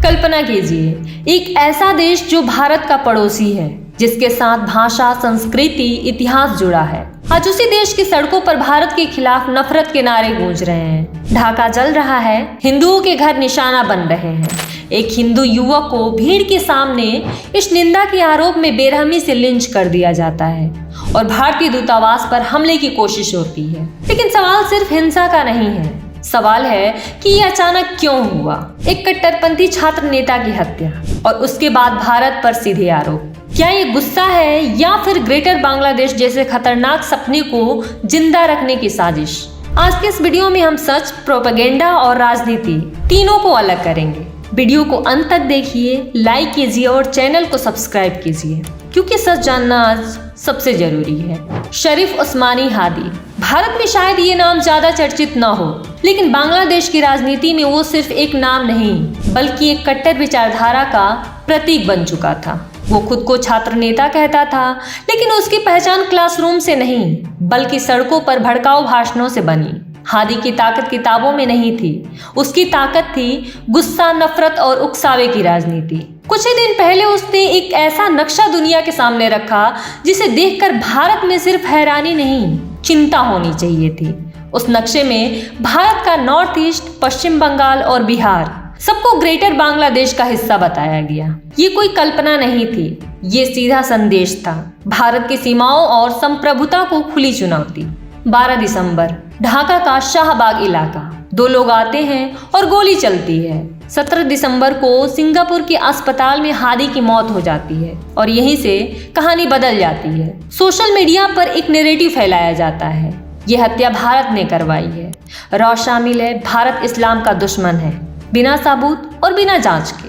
कल्पना कीजिए, एक ऐसा देश जो भारत का पड़ोसी है, जिसके साथ भाषा, संस्कृति, इतिहास जुड़ा है। आज उसी देश की सड़कों पर भारत के खिलाफ नफरत के नारे गूंज रहे हैं। ढाका जल रहा है, हिंदुओं के घर निशाना बन रहे हैं। एक हिंदू युवक को भीड़ के सामने इस निंदा के आरोप में बेरहमी से लिंच कर दिया जाता है और भारतीय दूतावास पर हमले की कोशिश होती है। लेकिन सवाल सिर्फ हिंसा का नहीं है, सवाल है कि ये अचानक क्यों हुआ। एक कट्टरपंथी छात्र नेता की हत्या और उसके बाद भारत पर सीधे आरोप। क्या ये गुस्सा है या फिर ग्रेटर बांग्लादेश जैसे खतरनाक सपने को जिंदा रखने की साजिश? आज के इस वीडियो में हम सच, प्रोपेगेंडा और राजनीति तीनों को अलग करेंगे। वीडियो को अंत तक देखिए, लाइक कीजिए और चैनल को सब्सक्राइब कीजिए, क्योंकि सच जानना आज सबसे जरूरी है। शरीफ उस्मानी हादी। भारत में शायद ये नाम ज्यादा चर्चित न हो, लेकिन बांग्लादेश की राजनीति में वो सिर्फ एक नाम नहीं, बल्कि एक कट्टर विचारधारा का प्रतीक बन चुका था। वो खुद को छात्र नेता कहता था, लेकिन उसकी पहचान क्लासरूम से नहीं, बल्कि सड़कों पर भड़काऊ भाषणों से बनी। हादी की ताकत किताबों में नहीं थी, उसकी ताकत थी गुस्सा, नफरत और उकसावे की राजनीति। कुछ ही दिन पहले उसने एक ऐसा नक्शा दुनिया के सामने रखा जिसे देखकर भारत में सिर्फ हैरानी नहीं, चिंता होनी चाहिए थी। उस नक्शे में भारत का नॉर्थ ईस्ट, पश्चिम बंगाल और बिहार सबको ग्रेटर बांग्लादेश का हिस्सा बताया गया। ये कोई कल्पना नहीं थी, ये सीधा संदेश था, भारत की सीमाओं और संप्रभुता को खुली चुनौती। 12 दिसंबर, ढाका का शाहबाग इलाका। 2 लोग आते हैं और गोली चलती है। 17 दिसंबर को सिंगापुर के अस्पताल में हादी की मौत हो जाती है और यहीं से कहानी बदल जाती है। सोशल मीडिया पर एक नैरेटिव फैलाया जाता है, ये हत्या भारत ने करवाई है, रॉ शामिल है, भारत इस्लाम का दुश्मन है, बिना सबूत और बिना जांच के।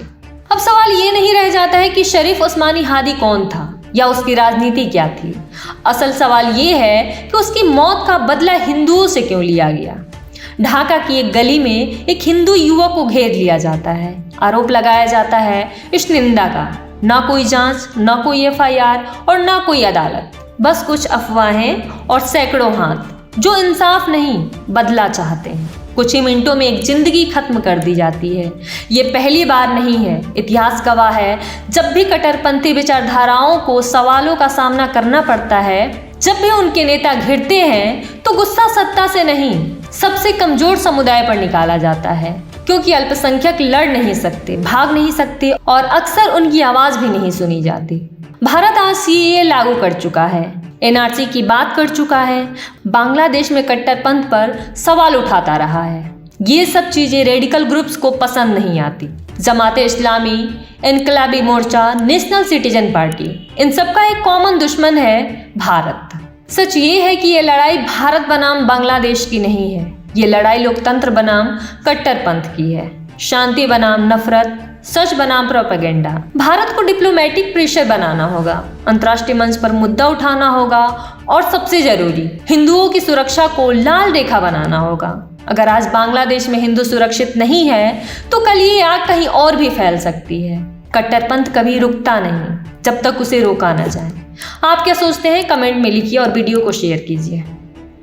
अब सवाल ये नहीं रह जाता है कि शरीफ उस्मानी हादी कौन था या उसकी राजनीति क्या थी। असल सवाल ये है कि उसकी मौत का बदला हिंदुओं से क्यों लिया गया। ढाका की एक गली में एक हिंदू युवक को घेर लिया जाता है। आरोप लगाया जाता है इस निंदा का। ना कोई जांच, ना कोई FIR और ना कोई अदालत, बस कुछ अफवाहें और सैकड़ों हाथ जो इंसाफ नहीं, बदला चाहते हैं। कुछ ही मिनटों में एक जिंदगी खत्म कर दी जाती है। ये पहली बार नहीं है, इतिहास गवाह है, जब भी कट्टरपंथी विचारधाराओं को सवालों का सामना करना पड़ता है, जब भी उनके नेता घिरते हैं, तो गुस्सा सत्ता से नहीं, सबसे कमजोर समुदाय पर निकाला जाता है, क्योंकि अल्पसंख्यक लड़ नहीं सकते, भाग नहीं सकते और अक्सर उनकी आवाज भी नहीं सुनी जाती। भारत आज CAA लागू कर चुका है, NRC की बात कर चुका है, बांग्लादेश में कट्टरपंथ पर सवाल उठाता रहा है। ये सब चीजें रेडिकल ग्रुप्स को पसंद नहीं आती। जमाते इस्लामी, इनकलाबी मोर्चा, नेशनल सिटीजन पार्टी, इन सबका एक कॉमन दुश्मन है भारत। सच ये है कि ये लड़ाई भारत बनाम बांग्लादेश की नहीं है, ये लड़ाई लोकतंत्र बनाम कट्टरपंथ की है, शांति बनाम नफरत, सच बनाम प्रोपेगेंडा। भारत को डिप्लोमेटिक प्रेशर बनाना होगा, अंतर्राष्ट्रीय मंच पर मुद्दा उठाना होगा और सबसे जरूरी, हिंदुओं की सुरक्षा को लाल रेखा बनाना होगा। अगर आज बांग्लादेश में हिंदू सुरक्षित नहीं है, तो कल ये आग कहीं और भी फैल सकती है। कट्टरपंथ कभी रुकता नहीं जब तक उसे रोका न जाए। आप क्या सोचते हैं, कमेंट में लिखिए और वीडियो को शेयर कीजिए।